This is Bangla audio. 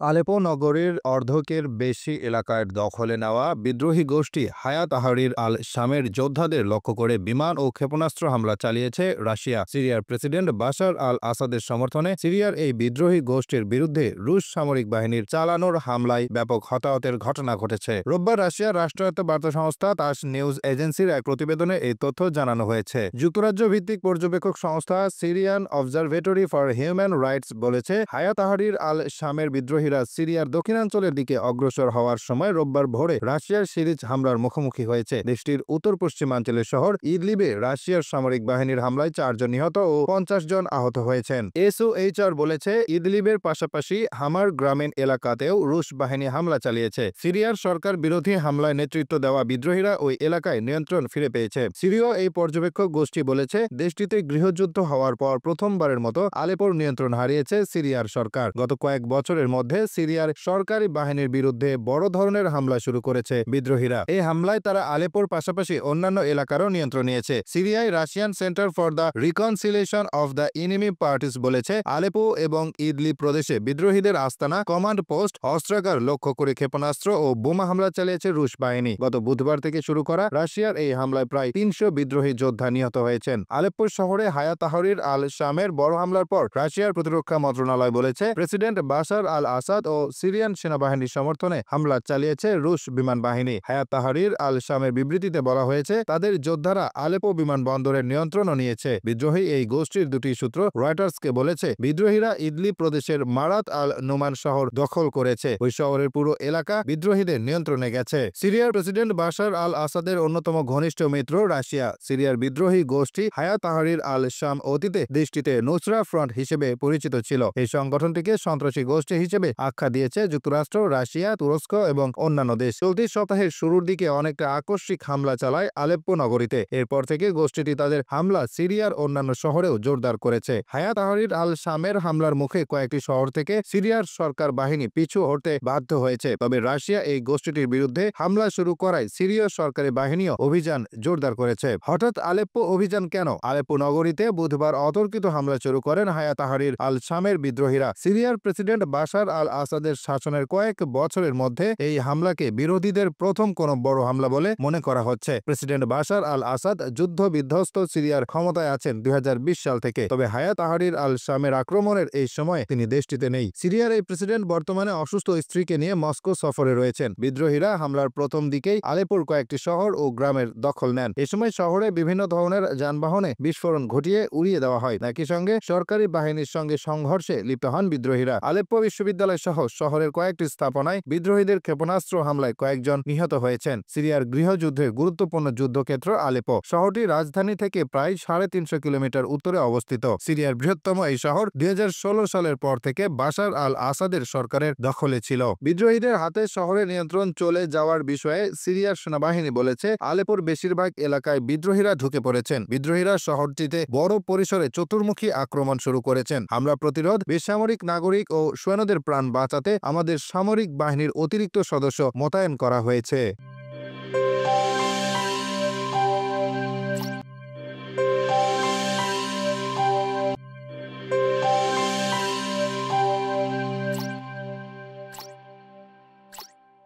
আলেপো নগরীর অর্ধেকের বেশি এলাকার দখলে নেওয়া বিদ্রোহী গোষ্ঠী হায়াত তাহরির আল শামের যোদ্ধাদের লক্ষ্য করে বিমান ও ক্ষেপণাস্ত্র হামলা চালিয়েছে রাশিয়া। সিরিয়ার প্রেসিডেন্ট বাশার আল আসাদের সমর্থনে সিরিয়ার এই বিদ্রোহী গোষ্ঠীর বিরুদ্ধে রুশ সামরিক বাহিনীর চালানোর হামলায় ব্যাপক হতাহতের ঘটনা ঘটেছে। রোববার রাশিয়ার রাষ্ট্রায়ত্ত বার্তা সংস্থা তাস নিউজ এজেন্সির এক প্রতিবেদনে এই তথ্য জানানো হয়েছে। যুক্তরাজ্য ভিত্তিক পর্যবেক্ষক সংস্থা Syrian observatory for human rights বলেছে, হায়াত তাহরির আল শামের বিদ্রোহীরা সিরিয়ার দক্ষিণাঞ্চলের দিকে অগ্রসর হওয়ার সময় রোববার ভোরে রাশিয়ার সিরিজ হামলার মুখোমুখি হয়েছে। দেশটির উত্তর পশ্চিমাঞ্চলের শহর ইদলিবে রাশিয়ার সামরিক বাহিনীর হামলায় 4 জন নিহত ও 50 জন আহত হয়েছেন। এসওএইচআর বলেছে, ইদলিবের পাশাপাশি হামার গ্রামীণ এলাকাতেও রুশ বাহিনী হামলা চালিয়েছে। সিরিয়ার সরকার বিরোধী হামলায় নেতৃত্ব দেওয়া বিদ্রোহীরা ওই এলাকায় নিয়ন্ত্রণ ফিরে পেয়েছে। সিরীয় এই পর্যবেক্ষক গোষ্ঠী বলেছে, দেশটিতে গৃহযুদ্ধ হওয়ার পর প্রথমবারের মতো আলেপোর নিয়ন্ত্রণ হারিয়েছে সিরিয়ার সরকার। গত কয়েক বছরের মধ্যে সিরিয়ার সরকারি বাহিনীর বিরুদ্ধে বড় ধরনের হামলা শুরু করেছে বিদ্রোহীরা। এই হামলায় তারা আলেপোর পাশাপাশি অন্যান্য এলাকারও নিয়ন্ত্রণ নিয়েছে। সিরিয়ায় Russian centre for the reconciliation of the enemy parties বলেছে, আলেপো এবং ইদলিব প্রদেশে বিদ্রোহীদের আস্তানা, কমান্ড পোস্ট, অস্ত্রাগার লক্ষ্য করে ক্ষেপণাস্ত্র ও বোমা হামলা চালিয়েছে রুশ বাহিনী। গত বুধবার থেকে শুরু করা রাশিয়ার এই হামলায় প্রায় 300 বিদ্রোহী যোদ্ধা নিহত হয়েছেন। আলেপ্পো শহরে হায়াত তাহরির আল শামের বড় হামলার পর রাশিয়ার প্রতিরক্ষা মন্ত্রণালয় বলেছে, প্রেসিডেন্ট বাশার আল আসাদ ও সিরিয়ান সেনাবাহিনীর সমর্থনে হামলা চালিয়েছে রুশ বিমান বাহিনী। হায়াত তাহরির আল শামের বিবৃতিতে বলা হয়েছে, তাদের যোদ্ধারা আলেপো বিমানবন্দরের নিয়ন্ত্রণও নিয়েছে। বিদ্রোহী এই গোষ্ঠীর দুটি সূত্র রয়টার্সকে বলেছে, বিদ্রোহীরা ইদলি প্রদেশের মারাত আল নোমান শহর দখল করেছে। ওই শহরের পুরো এলাকা বিদ্রোহীদের নিয়ন্ত্রণে গেছে। সিরিয়ার প্রেসিডেন্ট বাশার আল আসাদের অন্যতম ঘনিষ্ঠ মিত্র রাশিয়া। সিরিয়ার বিদ্রোহী গোষ্ঠী হায়াত তাহরির আল শাম অতীতে দেশটিতে নুসরা ফ্রন্ট হিসেবে পরিচিত ছিল। এই সংগঠনটিকে সন্ত্রাসী গোষ্ঠী হিসেবে আখ্যা দিয়েছে যুক্তরাষ্ট্র, রাশিয়া, তুরস্ক এবং অন্যান্য দেশ। চলতি সপ্তাহের শুরুর দিকে অনেকটা আকস্মিক হামলা চালায় আলেপ্পো নগরীতে। এরপর থেকে গোষ্ঠীটি তাদের হামলা সিরিয়ার অন্যান্য শহরেও জোরদার করেছে। হায়াত তাহরির আল শামের হামলার মুখে কয়েকটি শহর থেকে সিরিয়ার সরকার বাহিনী পিছু হটতে বাধ্য হয়েছে। তবে রাশিয়া এই গোষ্ঠীটির বিরুদ্ধে হামলা শুরু করায় সিরীয় সরকারি বাহিনীও অভিযান জোরদার করেছে। হঠাৎ আলেপ্পো অভিযান কেন? আলেপ্পো নগরীতে বুধবার অতর্কিত হামলা শুরু করেন হায়াত তাহরির আল শামের বিদ্রোহীরা। সিরিয়ার প্রেসিডেন্ট বাশার আল আসাদের শাসনের কয়েক বছরের মধ্যে এই হামলাকে বিরোধীদের প্রথম কোনো বড় হামলা বলে মনে করা হচ্ছে। প্রেসিডেন্ট বাশার আল আসাদ যুদ্ধ বিধ্বস্ত সিরিয়ার ক্ষমতায় আছেন 2020 সাল থেকে। তবে হায়াত তাহরির আল শামের আক্রমণের এই সময়ে তিনি দেশটিতে নেই। সিরিয়ার এই প্রেসিডেন্ট বর্তমানে অসুস্থ স্ত্রীকে নিয়ে মস্কো সফরে রয়েছেন। বিদ্রোহীরা হামলার প্রথম দিকেই আলেপোর কয়েকটি শহর ও গ্রামের দখল নেন। এ সময় শহরে বিভিন্ন ধরনের যানবাহনে বিস্ফোরণ ঘটিয়ে উড়িয়ে দেওয়া হয়। একই সঙ্গে সরকারি বাহিনীর সঙ্গে সংঘর্ষে লিপ্ত হন বিদ্রোহীরা। আলেপ্পো বিশ্ববিদ্যালয় সহ শহরের কয়েকটি স্থাপনায় বিদ্রোহীদের ক্ষেপণাস্ত্র হামলায় কয়েকজন নিহত হয়েছেন। সিরিয়ার গৃহযুদ্ধের গুরুত্বপূর্ণ যুদ্ধক্ষেত্র আলেপ্পো শহরটি রাজধানী থেকে প্রায় 350 কিলোমিটার উত্তরে অবস্থিত। সিরিয়ার বৃহত্তম এই শহর 2016 সালের পর থেকে বাশার আল আসাদের সরকারের দখলে ছিল। বিদ্রোহীদের হাতে শহরে নিয়ন্ত্রণ চলে যাওয়ার বিষয়ে সিরিয়ার সেনাবাহিনী বলেছে, আলেপোর বেশিরভাগ এলাকায় বিদ্রোহীরা ঢুকে পড়েছেন। বিদ্রোহীরা শহরটিতে বড় পরিসরে চতুর্মুখী আক্রমণ শুরু করেছেন। হামলা প্রতিরোধ, বেসামরিক নাগরিক ও সৈন্যদের প্রাণ বাঁচাতে আমাদের সামরিক বাহিনীর অতিরিক্ত সদস্য মোতায়েন করা হয়েছে।